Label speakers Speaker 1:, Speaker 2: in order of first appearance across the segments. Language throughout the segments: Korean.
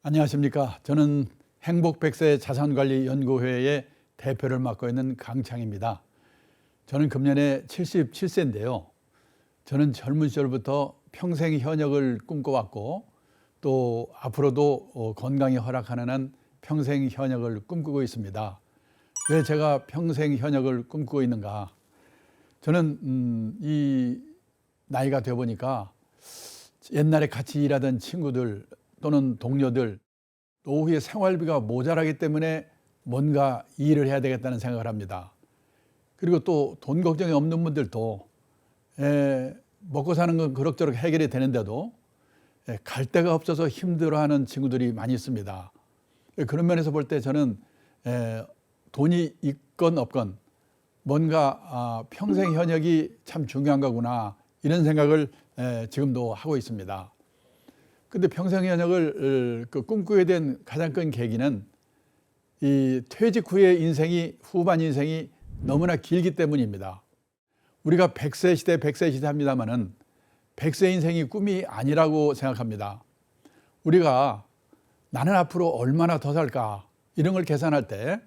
Speaker 1: 안녕하십니까. 저는 행복백세 자산관리연구회의 대표를 맡고 있는 강창입니다. 저는 금년에 77세인데요. 저는 젊은 시절부터 평생 현역을 꿈꿔왔고 또 앞으로도 건강이 허락하는 한 평생 현역을 꿈꾸고 있습니다. 왜 제가 평생 현역을 꿈꾸고 있는가? 저는 이 나이가 되어 보니까 옛날에 같이 일하던 친구들 또는 동료들 노후에 생활비가 모자라기 때문에 뭔가 일을 해야 되겠다는 생각을 합니다. 그리고 또 돈 걱정이 없는 분들도 먹고 사는 건 그럭저럭 해결이 되는데도 갈 데가 없어서 힘들어하는 친구들이 많이 있습니다. 그런 면에서 볼 때 저는 돈이 있건 없건 뭔가 평생 현역이 참 중요한 거구나 이런 생각을 지금도 하고 있습니다. 근데 평생 현역을 꿈꾸게 된 가장 큰 계기는 이 퇴직 후의 후반 인생이 너무나 길기 때문입니다. 우리가 100세 시대, 100세 시대 합니다만은 100세 인생이 꿈이 아니라고 생각합니다. 우리가 나는 앞으로 얼마나 더 살까 이런 걸 계산할 때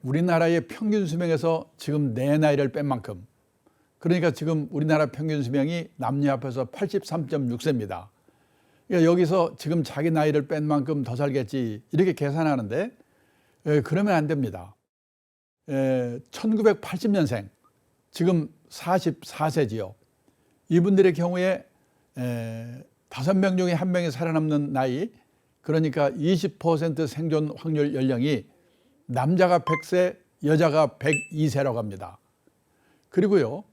Speaker 1: 우리나라의 평균 수명에서 지금 내 나이를 뺀 만큼, 그러니까 지금 우리나라 평균 수명이 남녀 합해서 83.6세입니다. 그러니까 여기서 지금 자기 나이를 뺀 만큼 더 살겠지 이렇게 계산하는데 그러면 안 됩니다. 1980년생 지금 44세지요. 이분들의 경우에 5명 중에 1명이 살아남는 나이, 그러니까 20% 생존 확률 연령이 남자가 100세, 여자가 102세라고 합니다. 그리고요,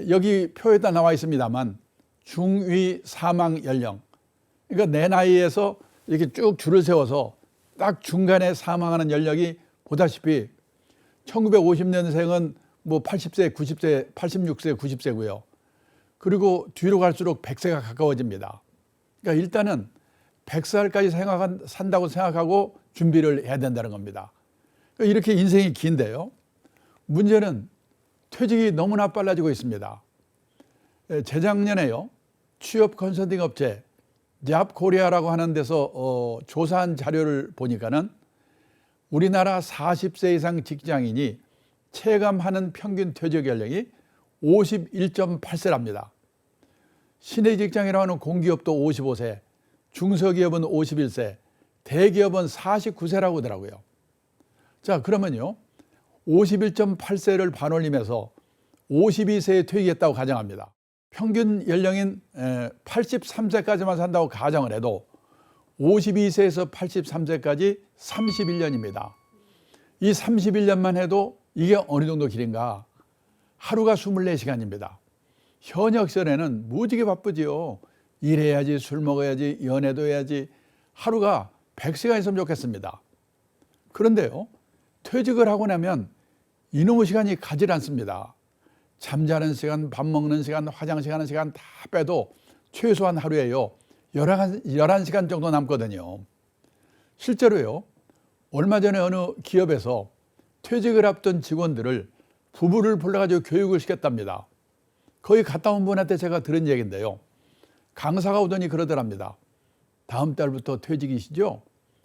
Speaker 1: 여기 표에다 나와 있습니다만 중위 사망 연령, 그러니까 내 나이에서 이렇게 쭉 줄을 세워서 딱 중간에 사망하는 연령이 보다시피 1950년생은 뭐 80세, 90세, 86세, 90세고요. 그리고 뒤로 갈수록 100세가 가까워집니다. 그러니까 일단은 100살까지 산다고 생각하고 준비를 해야 된다는 겁니다. 그러니까 이렇게 인생이 긴데요. 문제는 퇴직이 너무나 빨라지고 있습니다. 재작년에요. 취업 컨설팅 업체 잡코리아라고 하는 데서 조사한 자료를 보니까는 우리나라 40세 이상 직장인이 체감하는 평균 퇴직 연령이 51.8세랍니다. 신의 직장이라고 하는 공기업도 55세, 중소기업은 51세, 대기업은 49세라고 하더라고요. 자, 그러면요, 51.8세를 반올림해서 52세에 퇴직했다고 가정합니다. 평균 연령인 83세까지만 산다고 가정을 해도 52세에서 83세까지 31년입니다. 이 31년만 해도 이게 어느 정도 길인가? 하루가 24시간입니다. 현역 시절에는 무지개 바쁘지요. 일해야지, 술 먹어야지, 연애도 해야지. 하루가 100시간 있으면 좋겠습니다. 그런데요, 퇴직을 하고 나면 이놈의 시간이 가지 않습니다. 잠자는 시간, 밥 먹는 시간, 화장실 가는 시간 다 빼도 최소한 하루에요 11시간 정도 남거든요. 실제로요, 얼마 전에 어느 기업에서 퇴직을 앞둔 직원들을 부부를 불러가지고 교육을 시켰답니다. 거기 갔다 온 분한테 제가 들은 얘기인데요. 강사가 오더니 그러더랍니다. 다음 달부터 퇴직이시죠?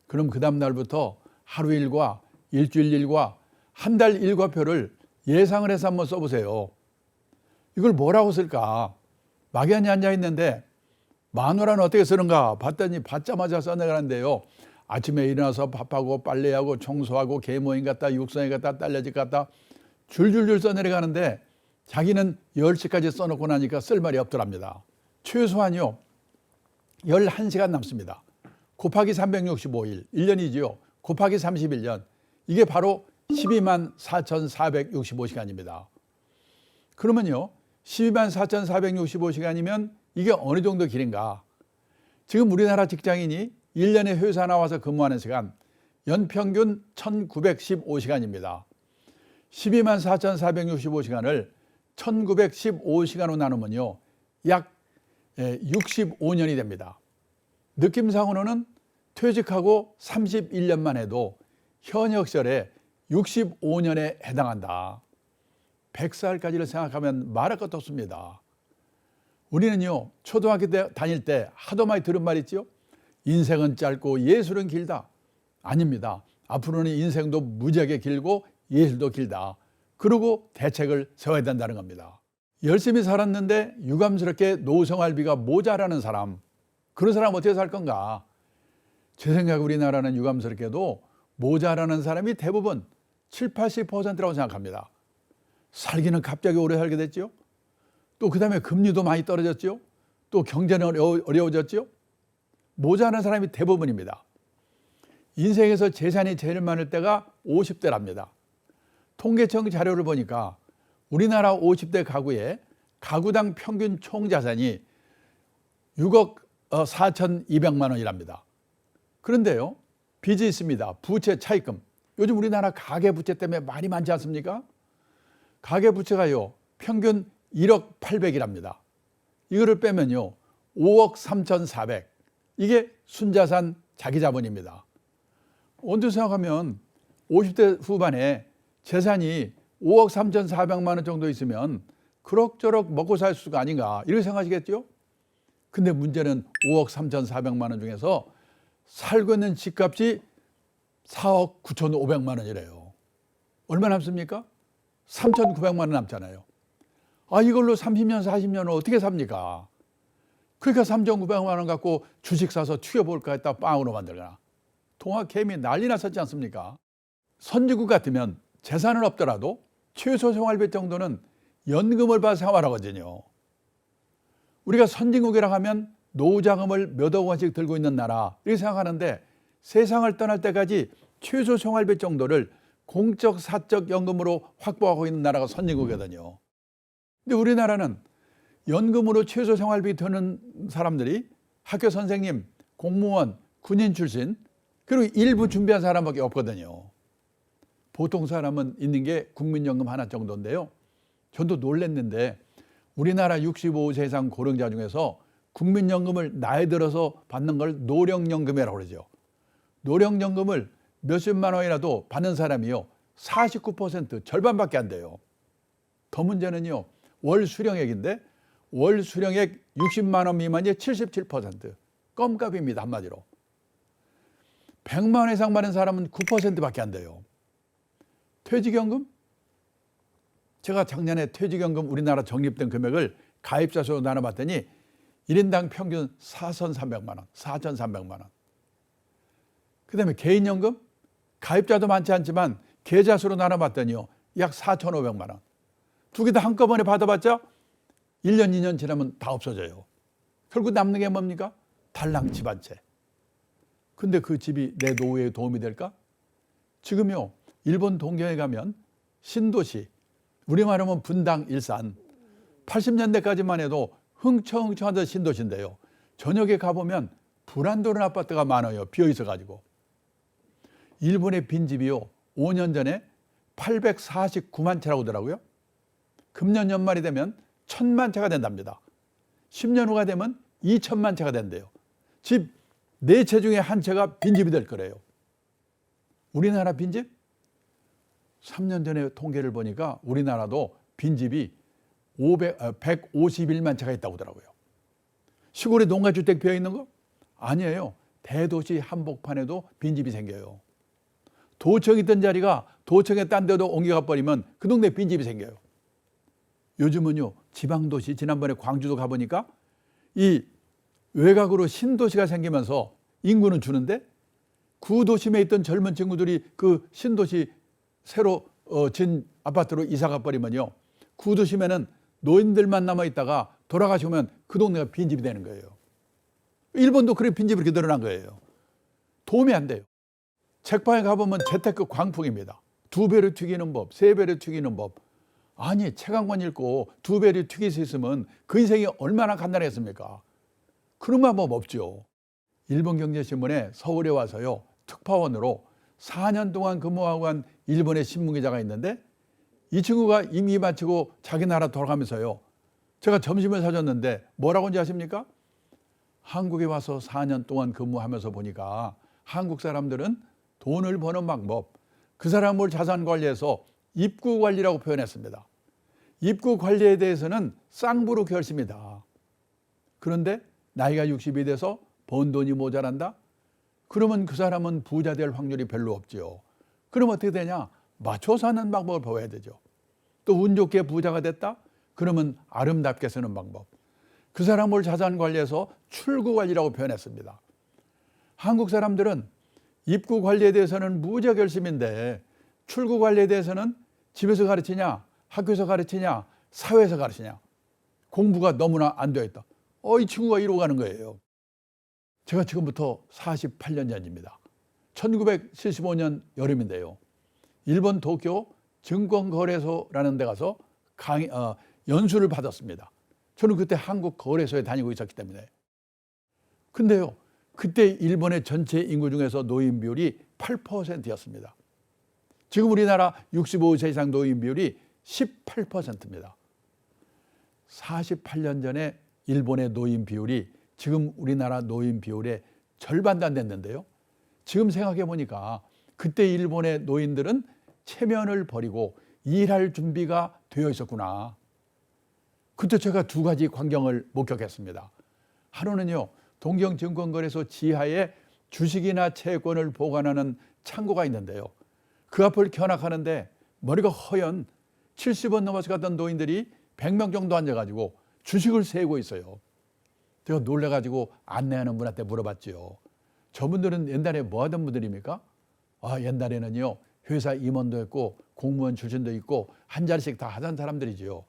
Speaker 1: 그럼 그 다음 날부터 하루 일과 일주일 일과 한 달 일과표를 예상을 해서 한번 써보세요. 이걸 뭐라고 쓸까? 막연히 앉아있는데 마누라는 어떻게 쓰는가 봤더니 받자마자 써내가는데요. 아침에 일어나서 밥하고 빨래하고 청소하고 계모임 갔다 육성이 갔다 딸내집 갔다 줄줄줄 써내려가는데 자기는 10시까지 써놓고 나니까 쓸 말이 없더랍니다. 최소한요 11시간 남습니다. 곱하기 365일, 1년이지요. 곱하기 31년, 이게 바로 12만 4,465시간입니다. 그러면요 12만 4,465시간이면 이게 어느 정도 길인가? 지금 우리나라 직장인이 1년에 회사 나와서 근무하는 시간 연평균 1,915시간입니다. 12만 4,465시간을 1,915시간으로 나누면요 약 65년이 됩니다. 느낌상으로는 퇴직하고 31년만 해도 현역 시절에 65년에 해당한다. 100살까지를 생각하면 말할 것도 없습니다. 우리는요 초등학교 때 다닐 때 하도 많이 들은 말 있죠. 인생은 짧고 예술은 길다. 아닙니다. 앞으로는 인생도 무지하게 길고 예술도 길다. 그러고 대책을 세워야 된다는 겁니다. 열심히 살았는데 유감스럽게 노생활비가 모자라는 사람, 그런 사람 어떻게 살 건가? 제 생각에 우리나라는 유감스럽게도 모자라는 사람이 대부분 70~80%라고 생각합니다. 살기는 갑자기 오래 살게 됐죠. 또 그다음에 금리도 많이 떨어졌죠. 또 경제는 어려워졌죠. 모자라는 사람이 대부분입니다. 인생에서 재산이 제일 많을 때가 50대랍니다. 통계청 자료를 보니까 우리나라 50대 가구의 가구당 평균 총자산이 6억 4,200만 원이랍니다. 그런데요, 빚이 있습니다. 부채 차입금. 요즘 우리나라 가계부채 때문에 많이 많지 않습니까? 가계부채가요, 평균 1억 800이랍니다. 이거를 빼면요, 5억 3,400. 이게 순자산 자기자본입니다. 언뜻 생각하면 50대 후반에 재산이 5억 3,400만 원 정도 있으면 그럭저럭 먹고 살 수가 아닌가 이렇게 생각하시겠죠? 근데 문제는 5억 3,400만 원 중에서 살고 있는 집값이 4억 9,500만 원이래요. 얼마 남습니까? 3,900만 원 남잖아요. 아, 이걸로 30년, 40년을 어떻게 삽니까? 그러니까 3,900만 원 갖고 주식 사서 튀겨볼까 했다 빵으로 만들거나. 통화 개미 난리 났었지 않습니까? 선진국 같으면 재산은 없더라도 최소 생활비 정도는 연금을 받아 생활하거든요. 우리가 선진국이라 하면 노후자금을 몇억 원씩 들고 있는 나라 이렇게 생각하는데 세상을 떠날 때까지 최소 생활비 정도를 공적 사적 연금으로 확보하고 있는 나라가 선진국이거든요. 근데 우리나라는 연금으로 최소 생활비 드는 사람들이 학교 선생님, 공무원, 군인 출신 그리고 일부 준비한 사람밖에 없거든요. 보통 사람은 있는 게 국민연금 하나 정도인데요. 저도 놀랐는데 우리나라 65세 이상 고령자 중에서 국민연금을 나이 들어서 받는 걸 노령연금이라고 그러죠. 노령연금을 몇십만 원이라도 받는 사람이요, 49%, 절반밖에 안 돼요. 더 문제는요, 월 수령액인데 월 수령액 60만 원 미만이 77%, 껌값입니다, 한마디로. 100만 원 이상 받는 사람은 9%밖에 안 돼요. 퇴직연금? 제가 작년에 퇴직연금 우리나라 적립된 금액을 가입자 수로 나눠봤더니 1인당 평균 4,300만 원, 4,300만 원. 그 다음에 개인연금? 가입자도 많지 않지만 계좌 수로 나눠봤더니요, 약 4,500만 원. 두 개 다 한꺼번에 받아봤자 1년, 2년 지나면 다 없어져요. 결국 남는 게 뭡니까? 달랑 집 한 채. 근데 그 집이 내 노후에 도움이 될까? 지금요, 일본 동경에 가면 신도시, 우리말 하면 분당, 일산, 80년대까지만 해도 흥청흥청하던 신도시인데요. 저녁에 가보면 불안도는 아파트가 많아요. 비어있어가지고. 일본의 빈집이요, 5년 전에 849만 채라고 하더라고요. 금년 연말이 되면 1,000만 채가 된답니다. 10년 후가 되면 2,000만 채가 된대요. 집 4채 중에 한 채가 빈집이 될 거래요. 우리나라 빈집? 3년 전에 통계를 보니까 우리나라도 빈집이 151만 채가 있다고 하더라고요. 시골에 농가주택 비어있는 거? 아니에요. 대도시 한복판에도 빈집이 생겨요. 도청이 있던 자리가 도청에 딴 데도 옮겨가 버리면 그 동네 빈집이 생겨요. 요즘은요, 지방도시, 지난번에 광주도 가보니까 이 외곽으로 신도시가 생기면서 인구는 주는데 구도심에 있던 젊은 친구들이 그 신도시 새로 진 아파트로 이사가 버리면요, 구도심에는 노인들만 남아있다가 돌아가시면 그 동네가 빈집이 되는 거예요. 일본도 그렇게 빈집이 이렇게 늘어난 거예요. 도움이 안 돼요. 책방에 가보면 재테크 광풍입니다. 2배로 튀기는 법, 3배로 튀기는 법. 아니, 책 한 권 읽고 2배로 튀길 수 있으면 그 인생이 얼마나 간단했습니까? 그런 방법 없죠. 일본경제신문에 서울에 와서요, 특파원으로 4년 동안 근무하고 한 일본의 신문기자가 있는데 이 친구가 임기 마치고 자기 나라 돌아가면서요, 제가 점심을 사줬는데 뭐라고 하는지 아십니까? 한국에 와서 4년 동안 근무하면서 보니까 한국 사람들은 돈을 버는 방법, 그 사람을 자산 관리해서 입구 관리라고 표현했습니다. 입구 관리에 대해서는 쌍부로 결심이다. 그런데 나이가 60이 돼서 번 돈이 모자란다? 그러면 그 사람은 부자 될 확률이 별로 없지요. 그럼 어떻게 되냐? 맞춰 사는 방법을 배워야 되죠. 또 운 좋게 부자가 됐다? 그러면 아름답게 쓰는 방법. 그 사람을 자산 관리해서 출구 관리라고 표현했습니다. 한국 사람들은 입구 관리에 대해서는 무지하게 열심인데 출구 관리에 대해서는 집에서 가르치냐, 학교에서 가르치냐, 사회에서 가르치냐. 공부가 너무나 안 되어 있다. 이 친구가 이러고 가는 거예요. 제가 지금부터 48년 전입니다. 1975년 여름인데요. 일본 도쿄 증권거래소라는 데 가서 연수를 받았습니다. 저는 그때 한국 거래소에 다니고 있었기 때문에. 근데요, 그때 일본의 전체 인구 중에서 노인 비율이 8%였습니다. 지금 우리나라 65세 이상 노인 비율이 18%입니다. 48년 전에 일본의 노인 비율이 지금 우리나라 노인 비율의 절반도 안 됐는데요. 지금 생각해 보니까 그때 일본의 노인들은 체면을 버리고 일할 준비가 되어 있었구나. 그때 제가 두 가지 광경을 목격했습니다. 하루는요, 동경증권거래소 지하에 주식이나 채권을 보관하는 창고가 있는데요. 그 앞을 견학하는데 머리가 허연 70원 넘어서 갔던 노인들이 100명 정도 앉아가지고 주식을 세고 있어요. 제가 놀래가지고 안내하는 분한테 물어봤죠. 저분들은 옛날에 뭐 하던 분들입니까? 옛날에는요, 회사 임원도 했고 공무원 출신도 있고 한 자리씩 다 하던 사람들이지요.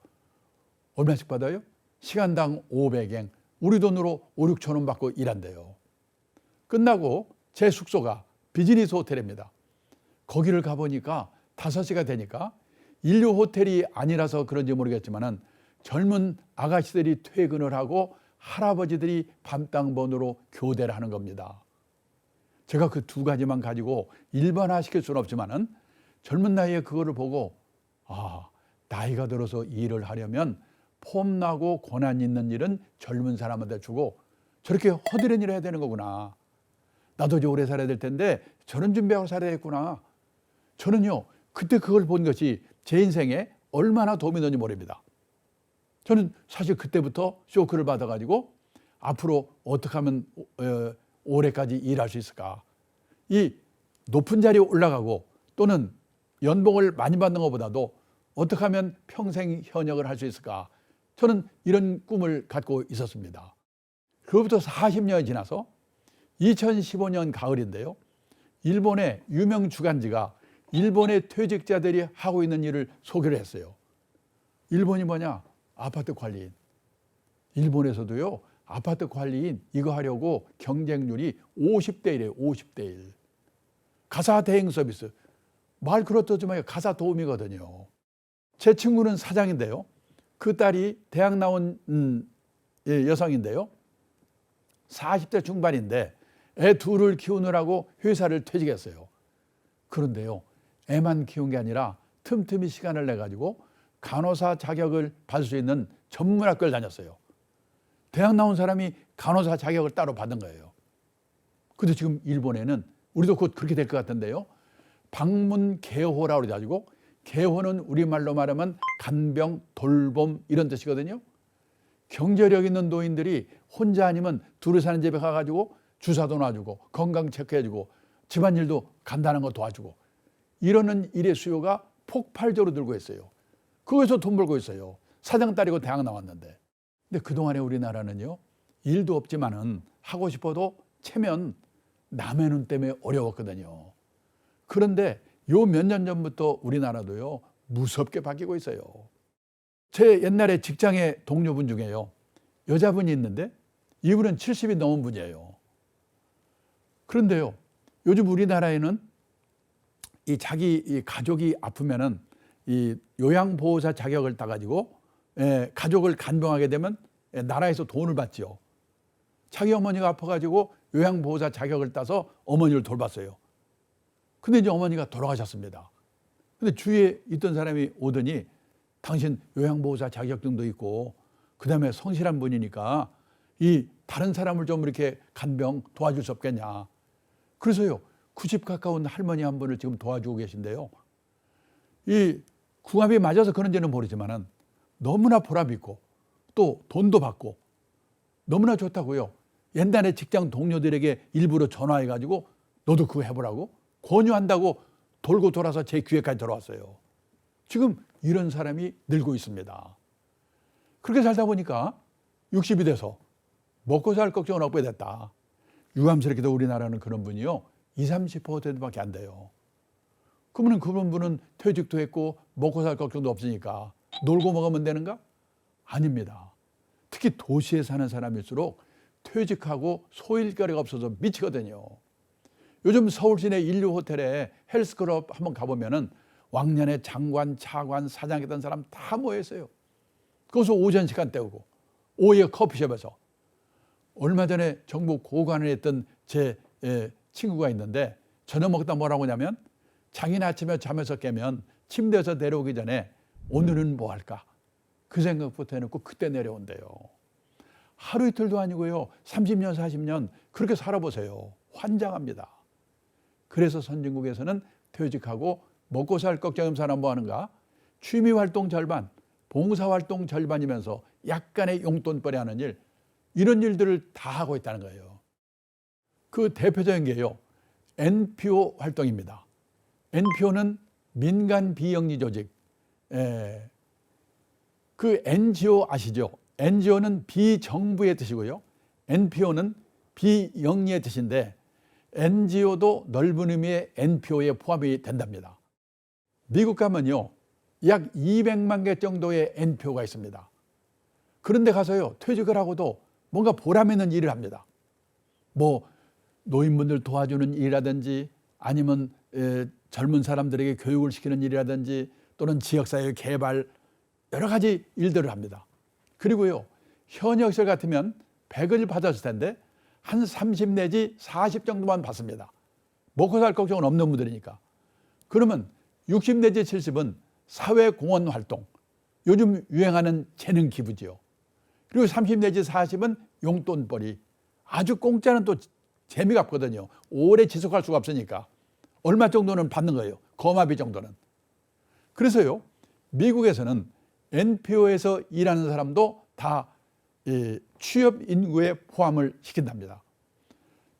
Speaker 1: 얼마씩 받아요? 시간당 500엔, 우리 돈으로 5, 6천 원 받고 일한대요. 끝나고 제 숙소가 비즈니스 호텔입니다. 거기를 가보니까 5시가 되니까 인류 호텔이 아니라서 그런지 모르겠지만은 젊은 아가씨들이 퇴근을 하고 할아버지들이 밤땅번으로 교대를 하는 겁니다. 제가 그 두 가지만 가지고 일반화시킬 수는 없지만은 젊은 나이에 그거를 보고 나이가 들어서 일을 하려면 폼나고 고난 있는 일은 젊은 사람한테 주고 저렇게 허드렛 일을 해야 되는 거구나. 나도 이제 오래 살아야 될 텐데 저런 준비하고 살아야겠구나. 저는요, 그때 그걸 본 것이 제 인생에 얼마나 도움이 되는지 모릅니다. 저는 사실 그때부터 쇼크를 받아가지고 앞으로 어떻게 하면 올해까지 일할 수 있을까. 이 높은 자리에 올라가고 또는 연봉을 많이 받는 것보다도 어떻게 하면 평생 현역을 할 수 있을까. 저는 이런 꿈을 갖고 있었습니다. 그로부터 40년이 지나서 2015년 가을인데요. 일본의 유명 주간지가 일본의 퇴직자들이 하고 있는 일을 소개를 했어요. 일본이 뭐냐? 아파트 관리인. 일본에서도요, 아파트 관리인 이거 하려고 경쟁률이 50대 1이에요. 50대 1. 가사 대행 서비스. 말 그렇다지만 가사 도우미거든요. 제 친구는 사장인데요. 그 딸이 대학 나온 여성인데요. 40대 중반인데 애 둘을 키우느라고 회사를 퇴직했어요. 그런데요, 애만 키운 게 아니라 틈틈이 시간을 내가지고 간호사 자격을 받을 수 있는 전문학교를 다녔어요. 대학 나온 사람이 간호사 자격을 따로 받은 거예요. 근데 지금 일본에는 우리도 곧 그렇게 될 것 같은데요. 방문개호라고 그래가지고 개호는 우리말로 말하면 간병, 돌봄 이런 뜻이거든요. 경제력 있는 노인들이 혼자 아니면 둘이 사는 집에 가가지고 주사도 놔주고 건강 체크해주고 집안일도 간단한 거 도와주고 이러는 일의 수요가 폭발적으로 늘고 있어요. 거기서 돈 벌고 있어요. 사장 딸이고 대학 나왔는데. 근데 그동안에 우리나라는요, 일도 없지만은 하고 싶어도 체면 남의 눈 때문에 어려웠거든요. 그런데 요 몇 년 전부터 우리나라도요, 무섭게 바뀌고 있어요. 제 옛날에 직장의 동료분 중에요, 여자분이 있는데 이분은 70이 넘은 분이에요. 그런데요, 요즘 우리나라에는 이 가족이 아프면은 이 요양보호사 자격을 따가지고 가족을 간병하게 되면 나라에서 돈을 받지요. 자기 어머니가 아파가지고 요양보호사 자격을 따서 어머니를 돌봤어요. 근데 이제 어머니가 돌아가셨습니다. 근데 주위에 있던 사람이 오더니 당신 요양보호사 자격증도 있고 그다음에 성실한 분이니까 이 다른 사람을 좀 이렇게 간병 도와줄 수 없겠냐. 그래서요, 90 가까운 할머니 한 분을 지금 도와주고 계신데요. 이 궁합이 맞아서 그런지는 모르지만은 너무나 보람 있고 또 돈도 받고 너무나 좋다고요. 옛날에 직장 동료들에게 일부러 전화해가지고 너도 그거 해보라고 권유한다고 돌고 돌아서 제 귀에까지 들어왔어요. 지금 이런 사람이 늘고 있습니다. 그렇게 살다 보니까 60이 돼서 먹고 살 걱정은 없게 됐다. 유감스럽게도 우리나라는 그런 분이요 20-30%밖에 안 돼요. 그러면 그런 분은 퇴직도 했고 먹고 살 걱정도 없으니까 놀고 먹으면 되는가? 아닙니다. 특히 도시에 사는 사람일수록 퇴직하고 소일거리가 없어서 미치거든요. 요즘 서울 시내 인류 호텔에 헬스클럽 한번 가보면은 왕년에 장관, 차관, 사장했던 사람 다 모여 있어요. 거기서 오전 시간 때우고 오후에 커피숍에서. 얼마 전에 정부 고관을 했던 제 친구가 있는데 저녁 먹다 뭐라고 하냐면 자기는 아침에 잠에서 깨면 침대에서 내려오기 전에 오늘은 뭐 할까? 그 생각부터 해놓고 그때 내려온대요. 하루 이틀도 아니고요. 30년, 40년 그렇게 살아보세요. 환장합니다. 그래서 선진국에서는 퇴직하고 먹고 살 걱정 없는 사람 뭐 하는가? 취미활동 절반, 봉사활동 절반이면서 약간의 용돈벌이 하는 일, 이런 일들을 다 하고 있다는 거예요. 그 대표적인 게요. NPO 활동입니다. NPO는 민간 비영리 조직. 그 NGO 아시죠? NGO는 비정부의 뜻이고요. NPO는 비영리의 뜻인데 NGO도 넓은 의미의 NPO에 포함이 된답니다. 미국 가면요. 약 200만 개 정도의 NPO가 있습니다. 그런데 가서요. 퇴직을 하고도 뭔가 보람 있는 일을 합니다. 뭐 노인분들 도와주는 일이라든지 아니면 젊은 사람들에게 교육을 시키는 일이라든지 또는 지역사회 개발 여러 가지 일들을 합니다. 그리고요. 현역시절 같으면 100을 받았을 텐데 한 30 내지 40 정도만 받습니다. 먹고 살 걱정은 없는 분들이니까. 그러면 60 내지 70은 사회공헌 활동, 요즘 유행하는 재능 기부지요. 그리고 30 내지 40은 용돈벌이. 아주 공짜는 또 재미가 없거든요. 오래 지속할 수가 없으니까. 얼마 정도는 받는 거예요. 거마비 정도는. 그래서요. 미국에서는 NPO에서 일하는 사람도 다 취업 인구에 포함을 시킨답니다.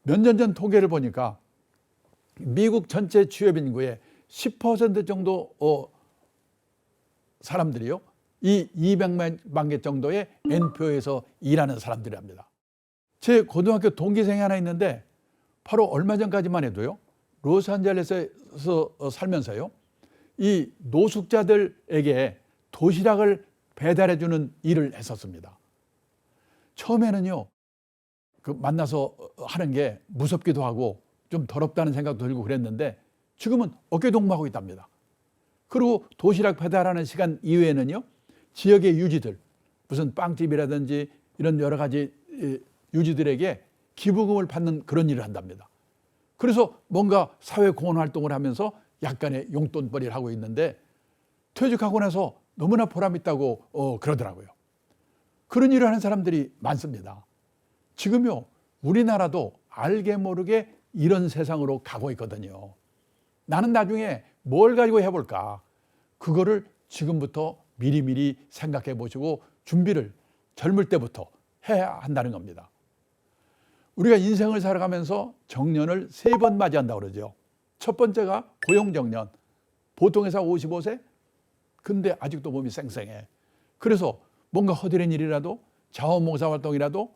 Speaker 1: 몇 년 전 통계를 보니까 미국 전체 취업 인구의 10% 정도 사람들이요. 이 200만 개 정도의 NPO에서 일하는 사람들이랍니다. 제 고등학교 동기생이 하나 있는데 바로 얼마 전까지만 해도요. 로스앤젤레스에서 살면서요. 이 노숙자들에게 도시락을 배달해주는 일을 했었습니다. 처음에는요. 그 만나서 하는 게 무섭기도 하고 좀 더럽다는 생각도 들고 그랬는데 지금은 어깨동무하고 있답니다. 그리고 도시락 배달하는 시간 이외에는요. 지역의 유지들, 무슨 빵집이라든지 이런 여러 가지 유지들에게 기부금을 받는 그런 일을 한답니다. 그래서 뭔가 사회공헌 활동을 하면서 약간의 용돈벌이를 하고 있는데 퇴직하고 나서 너무나 보람 있다고 그러더라고요. 그런 일을 하는 사람들이 많습니다. 지금요. 우리나라도 알게 모르게 이런 세상으로 가고 있거든요. 나는 나중에 뭘 가지고 해볼까? 그거를 지금부터 미리미리 생각해 보시고 준비를 젊을 때부터 해야 한다는 겁니다. 우리가 인생을 살아가면서 정년을 3번 맞이한다고 그러죠. 첫 번째가 고용정년. 보통 회사 55세? 근데 아직도 몸이 쌩쌩해. 그래서 뭔가 허드렛 일이라도 자원봉사활동이라도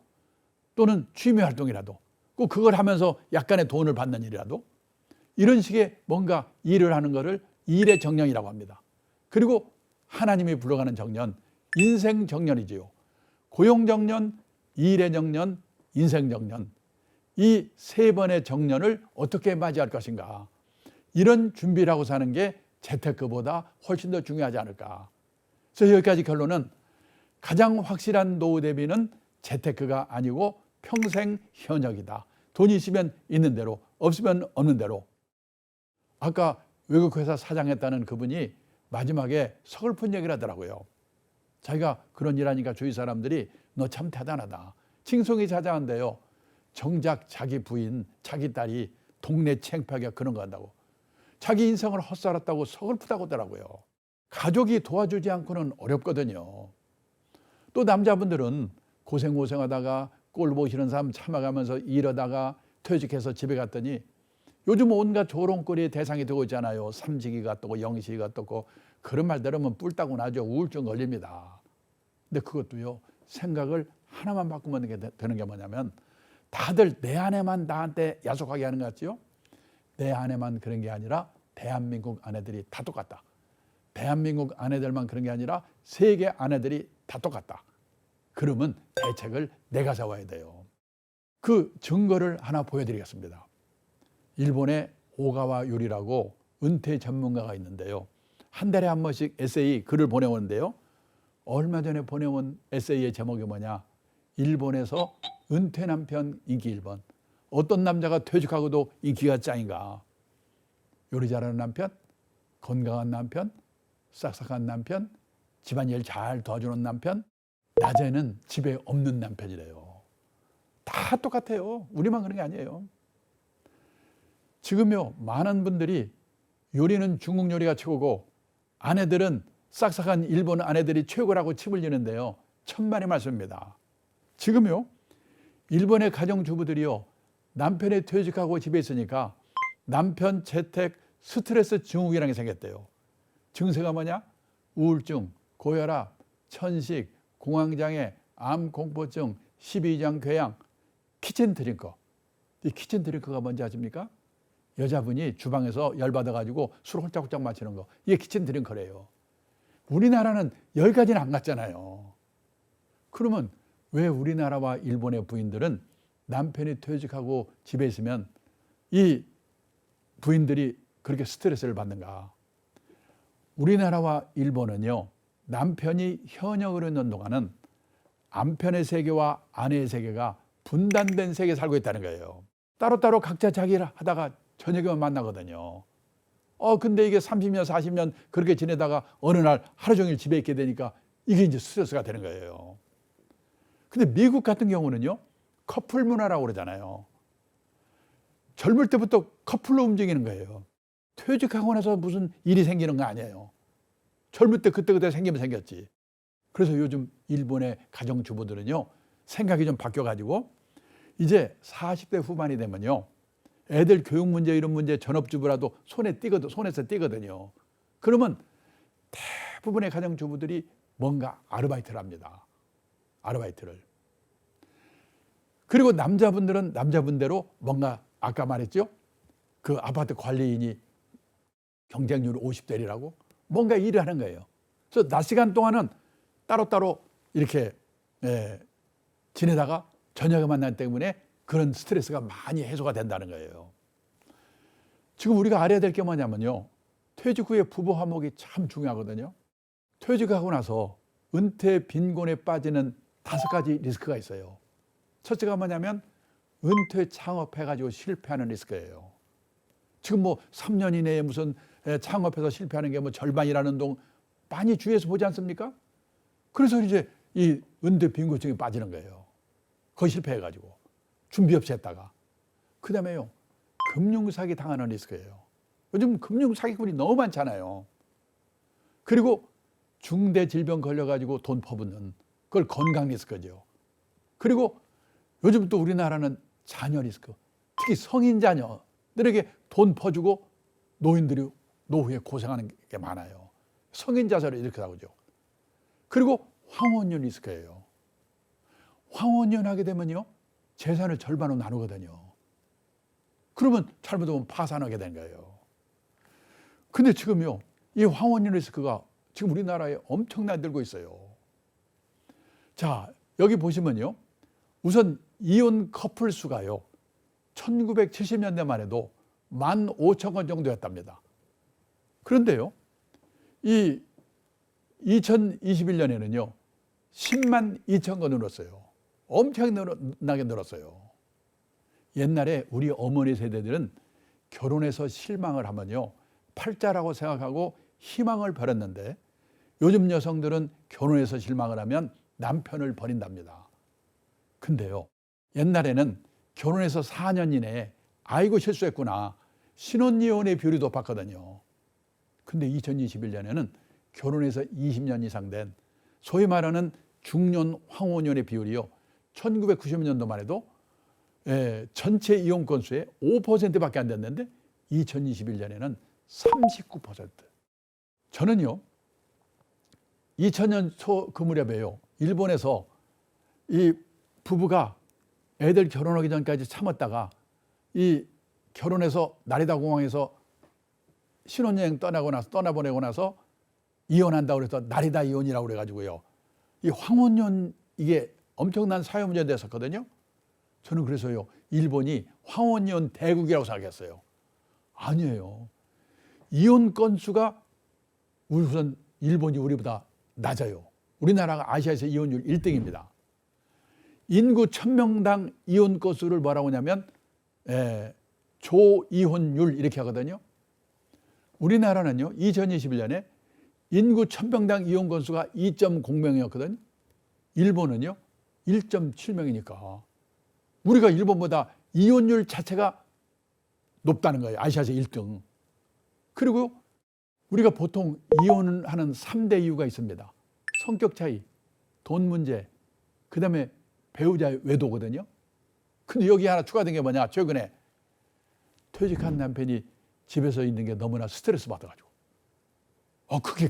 Speaker 1: 또는 취미활동이라도 꼭 그걸 하면서 약간의 돈을 받는 일이라도 이런 식의 뭔가 일을 하는 것을 일의 정년이라고 합니다. 그리고 하나님이 불러가는 정년, 인생 정년이지요. 고용정년, 일의 정년, 인생 정년. 이 3번의 정년을 어떻게 맞이할 것인가. 이런 준비를 하고 사는 게 재테크보다 훨씬 더 중요하지 않을까. 그래서 여기까지 결론은 가장 확실한 노후 대비는 재테크가 아니고 평생 현역이다. 돈이 있으면 있는 대로, 없으면 없는 대로. 아까 외국 회사 사장했다는 그분이 마지막에 서글픈 얘기를 하더라고요. 자기가 그런 일 하니까 주위 사람들이 너 참 대단하다. 칭송이 자자한데요. 정작 자기 부인, 자기 딸이 동네 창피하게 그런 거 한다고. 자기 인생을 헛살았다고 서글프다고 하더라고요. 가족이 도와주지 않고는 어렵거든요. 또 남자분들은 고생하다가 꼴 보기 싫은 사람 참아가면서 이러다가 퇴직해서 집에 갔더니 요즘 온갖 조롱거리의 대상이 되고 있잖아요. 삼지기가 뜨고 영시기가 뜨고 그런 말 들으면 뿔 따고 나죠. 우울증 걸립니다. 근데 그것도요. 생각을 하나만 바꾸면 되는 게 뭐냐면 다들 내 아내만 나한테 야속하게 하는 것 같지요? 내 아내만 그런 게 아니라 대한민국 아내들이 다 똑같다. 대한민국 아내들만 그런 게 아니라 세계 아내들이 다 똑같다. 그러면 대책을 내가 잡아야 돼요. 그 증거를 하나 보여드리겠습니다. 일본의 오가와 유리라고 은퇴 전문가가 있는데요. 한 달에 한 번씩 에세이 글을 보내오는데요. 얼마 전에 보내온 에세이의 제목이 뭐냐? 일본에서 은퇴 남편 인기 1번. 어떤 남자가 퇴직하고도 인기가 짱인가? 요리 잘하는 남편, 건강한 남편, 싹싹한 남편, 집안일 잘 도와주는 남편, 낮에는 집에 없는 남편이래요. 다 똑같아요. 우리만 그런 게 아니에요. 지금요, 많은 분들이 요리는 중국 요리가 최고고 아내들은 싹싹한 일본 아내들이 최고라고 칩을 지는데요. 천만의 말씀입니다. 지금요, 일본의 가정주부들이요, 남편이 퇴직하고 집에 있으니까 남편 재택 스트레스 증후군이라는 게 생겼대요. 증세가 뭐냐? 우울증, 고혈압, 천식, 공황장애, 암 공포증, 12장 궤양, 키친 드링커. 이 키친 드링커가 뭔지 아십니까? 여자분이 주방에서 열받아가지고 술 홀짝홀짝 마시는 거. 이게 키친 드링커래요. 우리나라는 여기까지는 안 갔잖아요. 그러면 왜 우리나라와 일본의 부인들은 남편이 퇴직하고 집에 있으면 이 부인들이 그렇게 스트레스를 받는가? 우리나라와 일본은요, 남편이 현역으로 있는 동안은 남편의 세계와 아내의 세계가 분단된 세계에 살고 있다는 거예요. 따로따로 각자 자기 일 하다가 저녁에만 만나거든요. 근데 이게 30년, 40년 그렇게 지내다가 어느 날 하루 종일 집에 있게 되니까 이게 이제 스트레스가 되는 거예요. 근데 미국 같은 경우는요, 커플 문화라고 그러잖아요. 젊을 때부터 커플로 움직이는 거예요. 퇴직하고 나서 무슨 일이 생기는 거 아니에요. 젊을 때 그때그때 생기면 생겼지. 그래서 요즘 일본의 가정주부들은요, 생각이 좀 바뀌어가지고 이제 40대 후반이 되면요, 애들 교육 문제 이런 문제 전업주부라도 손에서 띄거든요. 그러면 대부분의 가정주부들이 뭔가 아르바이트를 합니다. 아르바이트를. 그리고 남자분들은 남자분대로 뭔가 아까 말했죠? 그 아파트 관리인이 경쟁률 50대리라고 뭔가 일을 하는 거예요. 그래서 낮 시간 동안은 따로따로 이렇게 지내다가 저녁에 만나기 때문에 그런 스트레스가 많이 해소가 된다는 거예요. 지금 우리가 알아야 될 게 뭐냐면요, 퇴직 후에 부부 화목이 참 중요하거든요. 퇴직하고 나서 은퇴 빈곤에 빠지는 5가지 리스크가 있어요. 첫째가 뭐냐면 은퇴 창업해가지고 실패하는 리스크예요. 지금 뭐 3년 이내에 무슨 창업해서 실패하는 게 뭐 절반이라는 동 많이 주위에서 보지 않습니까? 그래서 이제 이 은퇴 빈곤증에 빠지는 거예요. 거의 실패해가지고 준비 없이 했다가. 그 다음에요, 금융사기 당하는 리스크예요. 요즘 금융사기꾼이 너무 많잖아요. 그리고 중대 질병 걸려가지고 돈 퍼붓는, 그걸 건강 리스크죠. 그리고 요즘 또 우리나라는 자녀 리스크, 특히 성인 자녀들에게 돈 퍼주고 노인들이 노후에 고생하는 게 많아요. 성인 자살이 이렇게 나오죠. 그리고 황혼년 리스크예요. 황혼년 하게 되면요, 재산을 절반으로 나누거든요. 그러면 잘못하면 파산하게 되는 거예요. 근데 지금요, 이 황혼년 리스크가 지금 우리나라에 엄청나게 늘고 있어요. 자, 여기 보시면요, 우선 이혼 커플 수가요, 1970년대만 해도 15,000건 정도였답니다. 그런데요, 이 2021년에는요 10만 2천 건 늘었어요. 엄청나게 늘었어요. 옛날에 우리 어머니 세대들은 결혼해서 실망을 하면요 팔자라고 생각하고 희망을 버렸는데, 요즘 여성들은 결혼해서 실망을 하면 남편을 버린답니다. 근데요, 옛날에는 결혼해서 4년 이내에 아이고 실수했구나, 신혼이혼의 비율이 높았거든요. 근데 2021년에는 결혼해서 20년 이상 된 소위 말하는 중년 황혼년의 비율이요 1990년도만 해도 전체 이용 건수의 5%밖에 안 됐는데 2021년에는 39%. 저는요, 2000년 초 그 무렵에요, 일본에서 이 부부가 애들 결혼하기 전까지 참았다가 이 결혼해서 나리다 공항에서 신혼여행 떠나보내고 나서 이혼한다고 그래서 나리다 이혼이라고 그래가지고요, 이 황혼년, 이게 엄청난 사회 문제가 됐었거든요. 저는 그래서요, 일본이 황혼이혼 대국이라고 생각했어요. 아니에요. 이혼 건수가 우선 일본이 우리보다 낮아요. 우리나라가 아시아에서 이혼율 1등입니다. 인구 1000명당 이혼 건수를 뭐라고 하냐면 조이혼율 이렇게 하거든요. 우리나라는요, 2021년에 인구 1000명당 이혼 건수가 2.0명이었거든요. 일본은요 1.7명이니까 우리가 일본보다 이혼율 자체가 높다는 거예요. 아시아에서 1등. 그리고 우리가 보통 이혼하는 3대 이유가 있습니다. 성격 차이, 돈 문제, 그 다음에 배우자의 외도거든요. 근데 여기 하나 추가된 게 뭐냐, 최근에 퇴직한 남편이 집에서 있는 게 너무나 스트레스 받아가지고 그게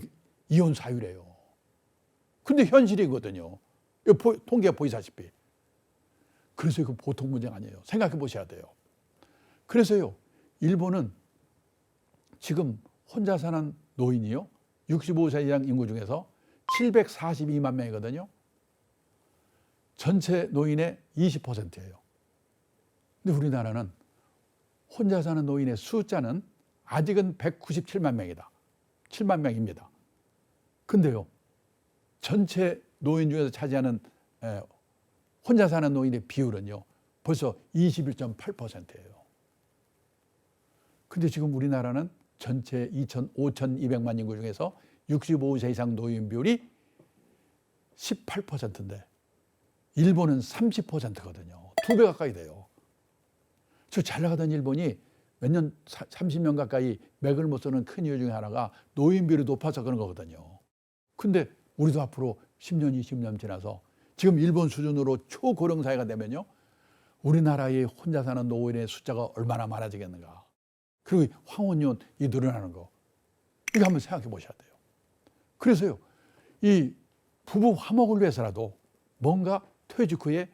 Speaker 1: 이혼 사유래요. 근데 현실이거든요. 통계가 보이사시피. 그래서 이거 보통 문제가 아니에요. 생각해 보셔야 돼요. 그래서요, 일본은 지금 혼자 사는 노인이요, 65세 이상 인구 중에서 742만 명이거든요. 전체 노인의 20%예요. 근데 우리나라는 혼자 사는 노인의 숫자는 아직은 197만 명이다. 7만 명입니다. 근데요, 전체 노인 중에서 차지하는 혼자 사는 노인의 비율은요, 벌써 21.8%예요. 근데 지금 우리나라는 전체 5,200만 인구 중에서 65세 이상 노인 비율이 18%인데 일본은 30%거든요. 2배 가까이 돼요. 저 잘 나가던 일본이 몇 년, 30년 가까이 맥을 못 쓰는 큰 이유 중에 하나가 노인 비율이 높아서 그런 거거든요. 근데 우리도 앞으로 10년, 20년 지나서 지금 일본 수준으로 초고령 사회가 되면요, 우리나라의 혼자 사는 노인의 숫자가 얼마나 많아지겠는가. 그리고 황혼이혼이 늘어나는 거, 이거 한번 생각해 보셔야 돼요. 그래서요, 이 부부 화목을 위해서라도 뭔가 퇴직 후에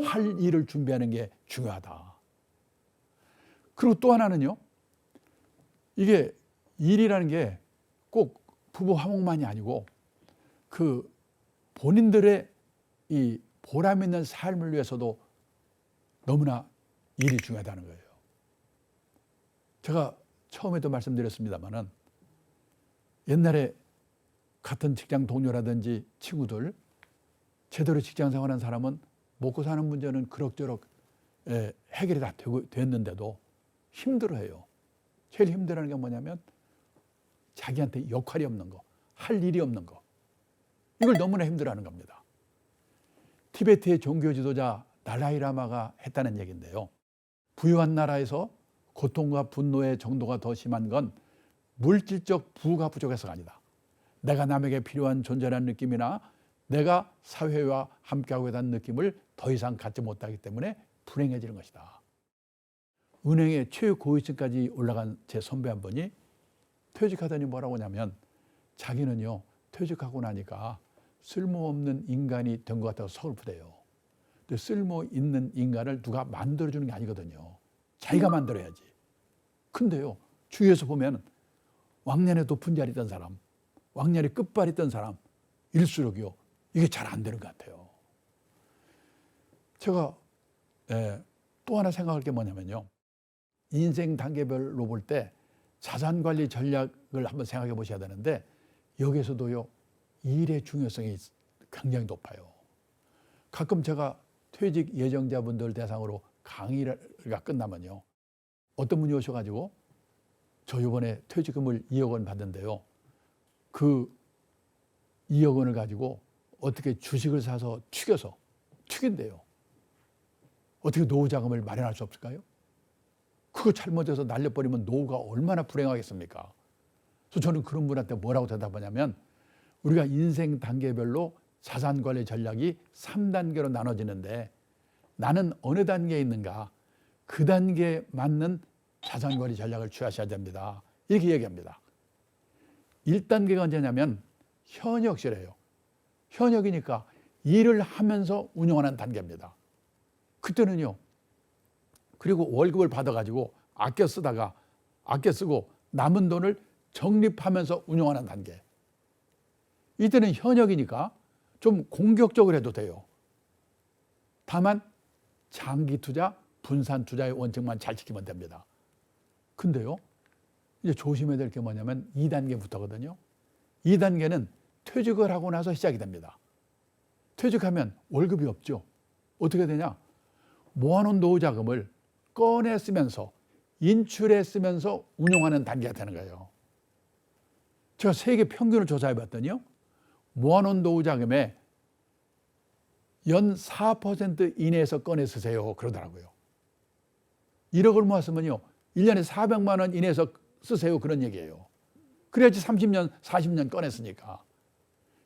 Speaker 1: 할 일을 준비하는 게 중요하다. 그리고 또 하나는요, 이게 일이라는 게 꼭 부부 화목만이 아니고 그 본인들의 이 보람 있는 삶을 위해서도 너무나 일이 중요하다는 거예요. 제가 처음에도 말씀드렸습니다마는 옛날에 같은 직장 동료라든지 친구들, 제대로 직장 생활하는 사람은 먹고 사는 문제는 그럭저럭 해결이 다 됐는데도 힘들어해요. 제일 힘들어하는 게 뭐냐면 자기한테 역할이 없는 거, 할 일이 없는 거, 이걸 너무나 힘들어하는 겁니다. 티베트의 종교 지도자 달라이라마가 했다는 얘기인데요, 부유한 나라에서 고통과 분노의 정도가 더 심한 건 물질적 부가 부족해서가 아니다. 내가 남에게 필요한 존재라는 느낌이나 내가 사회와 함께하고 있다는 느낌을 더 이상 갖지 못하기 때문에 불행해지는 것이다. 은행의 최고위층까지 올라간 제 선배 한 분이 퇴직하더니 뭐라고 하냐면, 자기는요, 퇴직하고 나니까 쓸모없는 인간이 된 것 같아서 서글프대요. 근데 쓸모 있는 인간을 누가 만들어주는 게 아니거든요. 자기가 만들어야지. 근데요, 주위에서 보면 왕년에 높은 자리 있던 사람, 왕년에 끝발이 있던 사람 일수록요, 이게 잘 안 되는 것 같아요. 제가 또 하나 생각할 게 뭐냐면요, 인생 단계별로 볼 때 자산관리 전략을 한번 생각해 보셔야 되는데, 여기에서도요, 일의 중요성이 굉장히 높아요. 가끔 제가 퇴직 예정자분들 대상으로 강의가 끝나면요, 어떤 분이 오셔가지고 저 이번에 퇴직금을 2억 원 받는데요, 그 2억 원을 가지고 어떻게 주식을 사서 튀긴대요. 어떻게 노후 자금을 마련할 수 없을까요? 그거 잘못해서 날려버리면 노후가 얼마나 불행하겠습니까? 그래서 저는 그런 분한테 뭐라고 대답하냐면, 우리가 인생 단계별로 자산관리 전략이 3단계로 나눠지는데 나는 어느 단계에 있는가? 그 단계에 맞는 자산관리 전략을 취하셔야 됩니다. 이렇게 얘기합니다. 1단계가 언제냐면 현역시래요. 현역이니까 일을 하면서 운영하는 단계입니다. 그때는요. 그리고 월급을 받아가지고 아껴 쓰고 남은 돈을 적립하면서 운영하는 단계. 이때는 현역이니까 좀 공격적으로 해도 돼요. 다만 장기 투자, 분산 투자의 원칙만 잘 지키면 됩니다. 근데요, 이제 조심해야 될 게 뭐냐면 2단계부터거든요. 2단계는 퇴직을 하고 나서 시작이 됩니다. 퇴직하면 월급이 없죠. 어떻게 되냐? 모아놓은 노후 자금을 꺼내 쓰면서 인출해 쓰면서 운용하는 단계가 되는 거예요. 제가 세계 평균을 조사해 봤더니요. 모아놓은 노후 자금에 연 4% 이내에서 꺼내 쓰세요. 그러더라고요. 1억을 모았으면요. 1년에 400만 원 이내에서 쓰세요. 그런 얘기예요. 그래야지 30년, 40년 꺼냈으니까.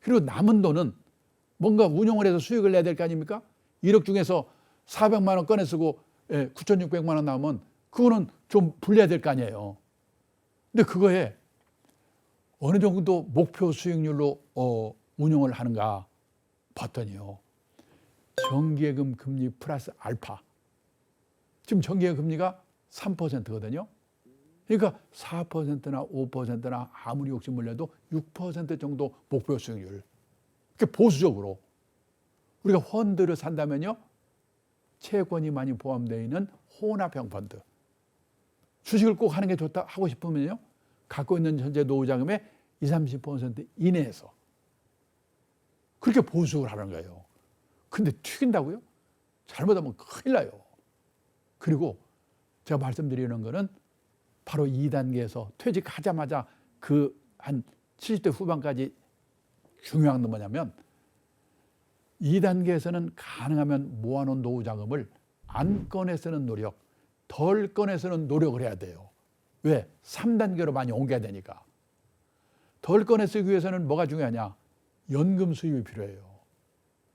Speaker 1: 그리고 남은 돈은 뭔가 운용을 해서 수익을 내야 될 거 아닙니까? 1억 중에서 400만 원 꺼내 쓰고 9,600만 원 나오면 그거는 좀 불려야 될 거 아니에요. 근데 그거에 어느 정도 목표 수익률로 운용을 하는가 봤더니요. 정기예금 금리 플러스 알파. 지금 정기예금 금리가 3%거든요. 그러니까 4%나 5%나 아무리 욕심을 내도 6% 정도 목표 수익률. 그러니까 보수적으로 우리가 펀드를 산다면요. 채권이 많이 포함되어 있는 혼합형 펀드. 주식을 꼭 하는 게 좋다 하고 싶으면요. 갖고 있는 현재 노후 자금의 20, 30% 이내에서 그렇게 보수를 하는 거예요. 근데 튀긴다고요? 잘못하면 큰일 나요. 그리고 제가 말씀드리는 거는 바로 2단계에서 퇴직하자마자 그 한 70대 후반까지 중요한 건 뭐냐면 2단계에서는 가능하면 모아놓은 노후 자금을 안 꺼내 쓰는 노력, 덜 꺼내 쓰는 노력을 해야 돼요. 왜? 3단계로 많이 옮겨야 되니까. 덜 꺼내 쓰기 위해서는 뭐가 중요하냐? 연금 수입이 필요해요.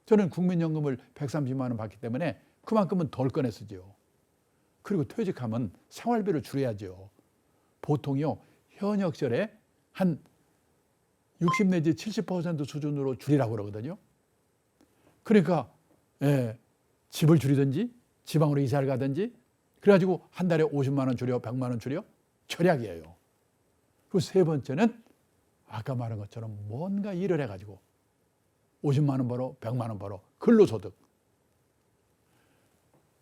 Speaker 1: 저는 국민연금을 130만 원 받기 때문에 그만큼은 덜 꺼내 쓰죠. 그리고 퇴직하면 생활비를 줄여야죠. 보통요, 현역 시절에 한 60 내지 70% 수준으로 줄이라고 그러거든요. 그러니까 집을 줄이든지 지방으로 이사를 가든지 그래가지고 한 달에 50만 원 줄여 100만 원 줄여 절약이에요. 그리고 세 번째는 아까 말한 것처럼 뭔가 일을 해가지고 50만 원 벌어 100만 원 벌어 근로소득,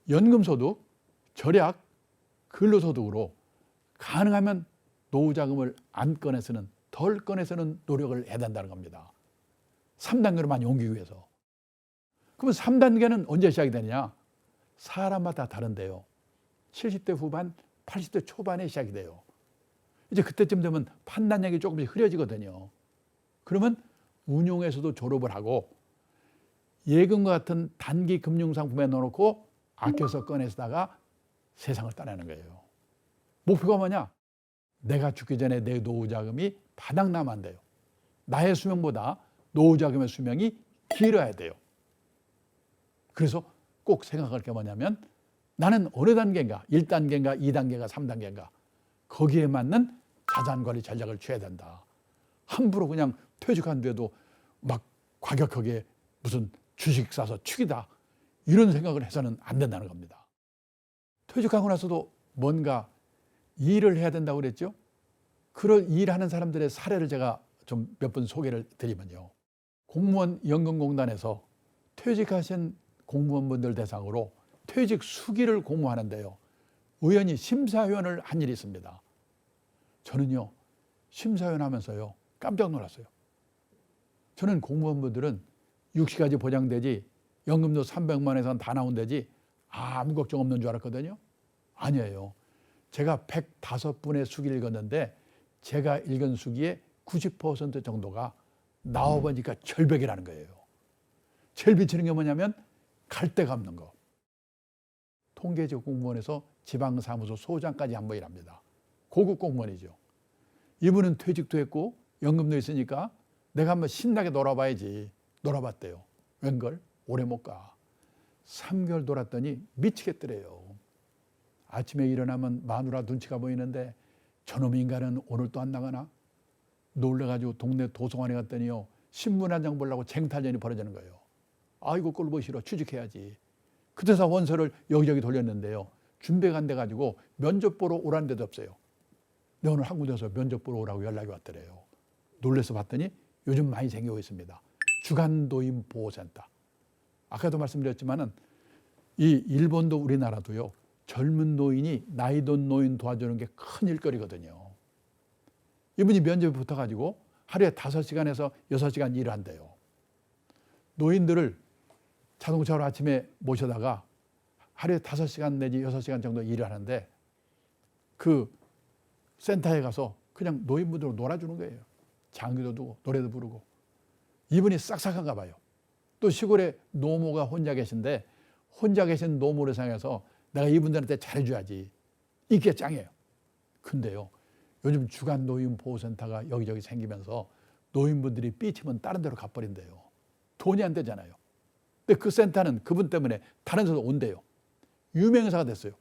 Speaker 1: 연금소득, 절약, 근로소득으로 가능하면 노후자금을 안 꺼내 쓰는 덜 꺼내 쓰는 노력을 해야 된다는 겁니다. 3단계로 많이 옮기기 위해서. 그러면 3단계는 언제 시작이 되느냐? 사람마다 다른데요. 70대 후반, 80대 초반에 시작이 돼요. 이제 그때쯤 되면 판단력이 조금씩 흐려지거든요. 그러면 운용에서도 졸업을 하고 예금과 같은 단기 금융상품에 넣어놓고 아껴서 꺼내다가 세상을 떠나는 거예요. 목표가 뭐냐? 내가 죽기 전에 내 노후자금이 바닥나면 안 돼요. 나의 수명보다 노후자금의 수명이 길어야 돼요. 그래서 꼭 생각할 게 뭐냐면 나는 어느 단계인가? 1단계인가? 2단계인가? 3단계인가? 거기에 맞는 자산관리 전략을 취해야 된다. 함부로 그냥 퇴직한 뒤에도 막 과격하게 무슨 주식 사서 튀기다 이런 생각을 해서는 안 된다는 겁니다. 퇴직하고 나서도 뭔가 일을 해야 된다고 그랬죠. 그런 일하는 사람들의 사례를 제가 좀 몇 번 소개를 드리면요. 공무원 연금공단에서 퇴직하신 공무원분들 대상으로 퇴직 수기를 공모하는데요. 우연히 심사위원을 한 일이 있습니다. 저는요. 심사위원 하면서요. 깜짝 놀랐어요. 저는 공무원분들은 60까지 보장되지 연금도 300만 원에선 다 나온다지 아무 걱정 없는 줄 알았거든요. 아니에요. 제가 105분의 수기를 읽었는데 제가 읽은 수기의 90% 정도가 나와보니까 절벽이라는 거예요. 제일 비치는 게 뭐냐면 갈 데가 없는 거. 통계직 공무원에서 지방사무소 소장까지 한 번 일합니다. 고급 공무원이죠. 이분은 퇴직도 했고 연금도 있으니까 내가 한번 신나게 놀아봐야지. 놀아봤대요. 웬걸? 오래 못 가. 3개월 돌았더니 미치겠더래요. 아침에 일어나면 마누라 눈치가 보이는데 저놈 인간은 오늘 또 안 나가나? 놀래가지고 동네 도서관에 갔더니요, 신문 한 장 보려고 쟁탈전이 벌어지는 거예요. 아이고 꼴보기 싫어, 취직해야지. 그때서 원서를 여기저기 돌렸는데요, 준비해 간데 가지고 면접 보러 오라는 데도 없어요. 근데 오늘 한 군데서 면접 보러 오라고 연락이 왔더래요. 놀래서 봤더니 요즘 많이 생기고 있습니다. 주간노인보호센터. 아까도 말씀드렸지만은 이 일본도 우리나라도요, 젊은 노인이 나이 든 노인 도와주는 게 큰 일거리거든요. 이분이 면접에 붙어가지고 하루에 5시간에서 6시간 일을 한대요. 노인들을 자동차로 아침에 모셔다가 하루에 5시간 내지 6시간 정도 일을 하는데 그 센터에 가서 그냥 노인분들로 놀아주는 거예요. 장기도 두고 노래도 부르고. 이분이 싹싹한가 봐요. 또 시골에 노모가 혼자 계신데 혼자 계신 노모를 생각해서 내가 이분들한테 잘해줘야지. 인기가 짱이에요. 근데요, 요즘 주간 노인 보호센터가 여기저기 생기면서 노인분들이 삐치면 다른 데로 가버린대요. 돈이 안 되잖아요. 근데 그 센터는 그분 때문에 다른 데서 온대요. 유명인사가 됐어요.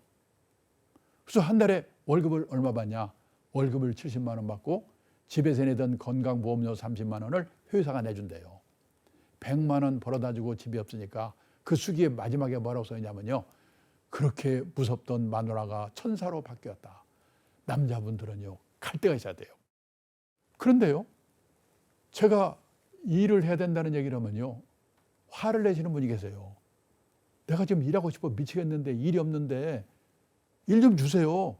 Speaker 1: 그래서 한 달에 월급을 얼마 받냐? 월급을 70만 원 받고 집에서 내던 건강보험료 30만 원을 회사가 내준대요. 100만 원 벌어다 주고 집이 없으니까 그 수기에 마지막에 뭐라고 써있냐면요, 그렇게 무섭던 마누라가 천사로 바뀌었다. 남자분들은요, 갈 데가 있어야 돼요. 그런데요, 제가 일을 해야 된다는 얘기를 하면요, 화를 내시는 분이 계세요. 내가 지금 일하고 싶어 미치겠는데 일이 없는데 일 좀 주세요.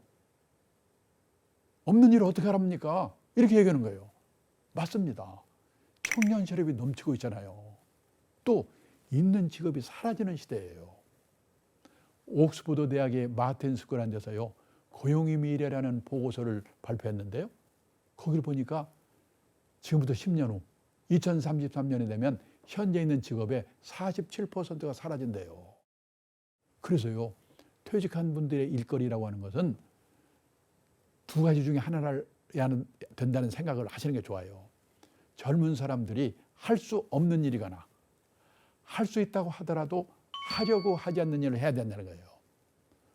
Speaker 1: 없는 일을 어떻게 하랍니까? 이렇게 얘기하는 거예요. 맞습니다. 청년 실업이 넘치고 있잖아요. 또 있는 직업이 사라지는 시대예요. 옥스퍼드 대학의 마틴 스쿨한 데서요, 고용의 미래라는 보고서를 발표했는데요, 거기를 보니까 지금부터 10년 후 2033년이 되면 현재 있는 직업의 47%가 사라진대요. 그래서요, 퇴직한 분들의 일거리라고 하는 것은 두 가지 중에 하나를 해야 된다는 생각을 하시는 게 좋아요. 젊은 사람들이 할 수 없는 일이거나 할 수 있다고 하더라도 하려고 하지 않는 일을 해야 된다는 거예요.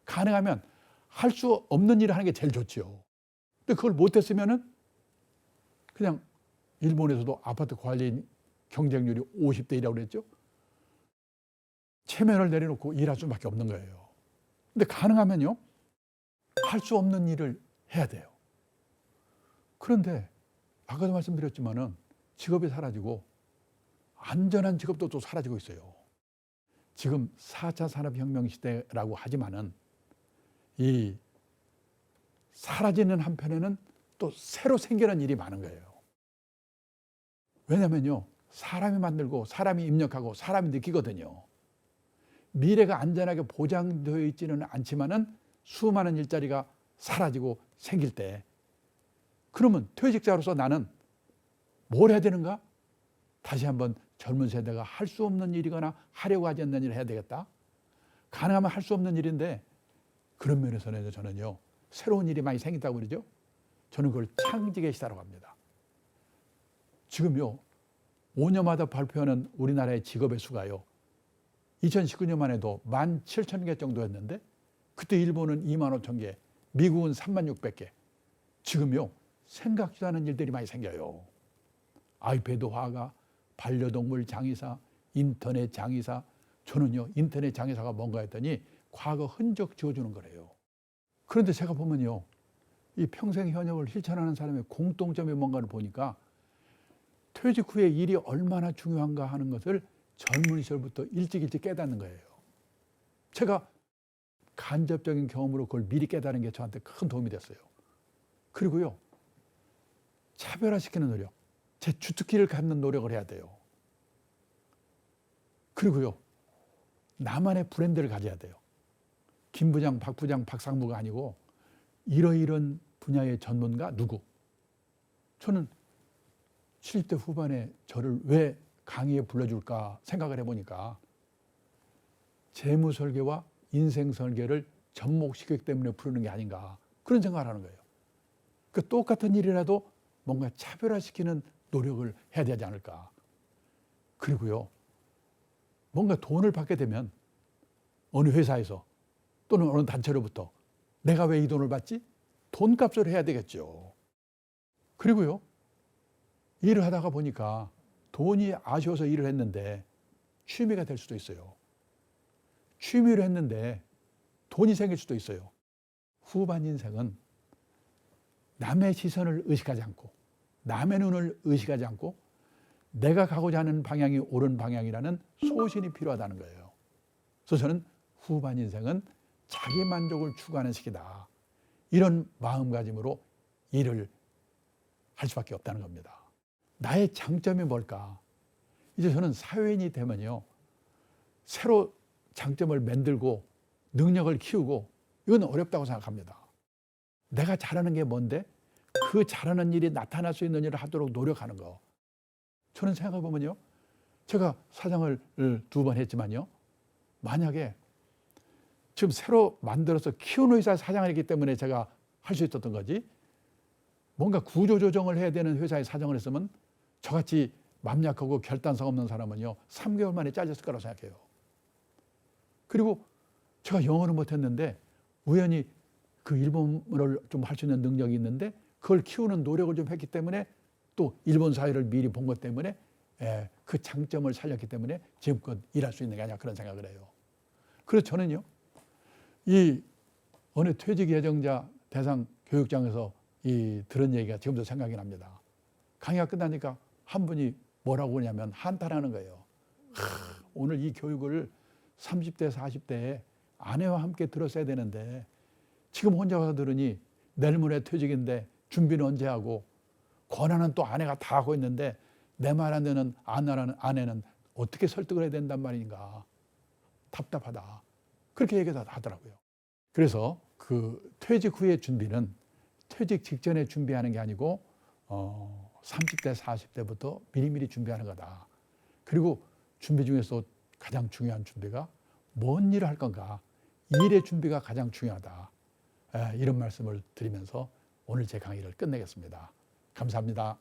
Speaker 1: 가능하면 할 수 없는 일을 하는 게 제일 좋죠. 근데 그걸 못했으면은 그냥 일본에서도 아파트 관리인 경쟁률이 50대 1이라고 그랬죠. 체면을 내려놓고 일할 수밖에 없는 거예요. 근데 가능하면요, 할 수 없는 일을 해야 돼요. 그런데 아까도 말씀드렸지만은 직업이 사라지고 안전한 직업도 또 사라지고 있어요. 지금 4차 산업혁명 시대라고 하지만은 이 사라지는 한편에는 또 새로 생기는 일이 많은 거예요. 왜냐면요, 사람이 만들고 사람이 입력하고 사람이 느끼거든요. 미래가 안전하게 보장되어 있지는 않지만은 수많은 일자리가 사라지고 생길 때, 그러면 퇴직자로서 나는 뭘 해야 되는가? 다시 한번 젊은 세대가 할 수 없는 일이거나 하려고 하지 않는 일을 해야 되겠다. 가능하면 할 수 없는 일인데, 그런 면에서는 저는요, 새로운 일이 많이 생긴다고 그러죠. 저는 그걸 창직의 시대라고 합니다. 지금요, 5년마다 발표하는 우리나라의 직업의 수가요, 2019년만 해도 17,000개 정도였는데 그때 일본은 25,000개, 미국은 36,000개. 지금요, 생각지도 않은 일들이 많이 생겨요. 아이패드 화가, 반려동물 장의사, 인터넷 장의사. 저는요, 인터넷 장의사가 뭔가 했더니 과거 흔적 지워주는 거래요. 그런데 제가 보면요, 이 평생 현역을 실천하는 사람의 공통점이 뭔가를 보니까 퇴직 후에 일이 얼마나 중요한가 하는 것을 젊은 시절부터 일찍 깨닫는 거예요. 제가 간접적인 경험으로 그걸 미리 깨달은 게 저한테 큰 도움이 됐어요. 그리고요, 차별화시키는 노력, 제 주특기를 갖는 노력을 해야 돼요. 그리고요, 나만의 브랜드를 가져야 돼요. 김 부장, 박 부장, 박상무가 아니고 이러이런 분야의 전문가 누구. 저는 70대 후반에 저를 왜 강의에 불러줄까 생각을 해보니까 재무 설계와 인생 설계를 접목시켰기 때문에 부르는 게 아닌가, 그런 생각을 하는 거예요. 그 똑같은 일이라도 뭔가 차별화시키는 노력을 해야 되지 않을까. 그리고요, 뭔가 돈을 받게 되면 어느 회사에서 또는 어느 단체로부터 내가 왜 이 돈을 받지? 돈값을 해야 되겠죠. 그리고요, 일을 하다가 보니까 돈이 아쉬워서 일을 했는데 취미가 될 수도 있어요. 취미를 했는데 돈이 생길 수도 있어요. 후반 인생은 남의 시선을 의식하지 않고 남의 눈을 의식하지 않고 내가 가고자 하는 방향이 옳은 방향이라는 소신이 필요하다는 거예요. 그래서 저는 후반 인생은 자기 만족을 추구하는 시기다. 이런 마음가짐으로 일을 할 수밖에 없다는 겁니다. 나의 장점이 뭘까? 이제 저는 사회인이 되면요, 새로 장점을 만들고 능력을 키우고 이건 어렵다고 생각합니다. 내가 잘하는 게 뭔데? 그 잘하는 일이 나타날 수 있는 일을 하도록 노력하는 거. 저는 생각해 보면요, 제가 사장을 2번 했지만요, 만약에 지금 새로 만들어서 키우는 회사 사장을 했기 때문에 제가 할 수 있었던 거지, 뭔가 구조조정을 해야 되는 회사에 사장을 했으면 저같이 맘 약하고 결단성 없는 사람은요 3개월 만에 잘렸을 거라고 생각해요. 그리고 제가 영어는 못했는데 우연히 그 일본어를 좀 할 수 있는 능력이 있는데 그걸 키우는 노력을 좀 했기 때문에 또 일본 사회를 미리 본 것 때문에 그 장점을 살렸기 때문에 지금껏 일할 수 있는 게 아니라 그런 생각을 해요. 그래서 저는요, 이 어느 퇴직 예정자 대상 교육장에서 들은 얘기가 지금도 생각이 납니다. 강의가 끝나니까 한 분이 뭐라고 하냐면 한탄하는 거예요. 오늘 이 교육을 30대, 40대에 아내와 함께 들었어야 되는데 지금 혼자 와서 들으니 내일 모레 퇴직인데 준비는 언제 하고 권한은 또 아내가 다 하고 있는데 내 말 안 듣는 아내는 어떻게 설득을 해야 된단 말인가. 답답하다. 그렇게 얘기하더라고요. 그래서 그 퇴직 후의 준비는 퇴직 직전에 준비하는 게 아니고 30대, 40대부터 미리미리 준비하는 거다. 그리고 준비 중에서 가장 중요한 준비가 뭔 일을 할 건가. 일의 준비가 가장 중요하다. 이런 말씀을 드리면서 오늘 제 강의를 끝내겠습니다. 감사합니다.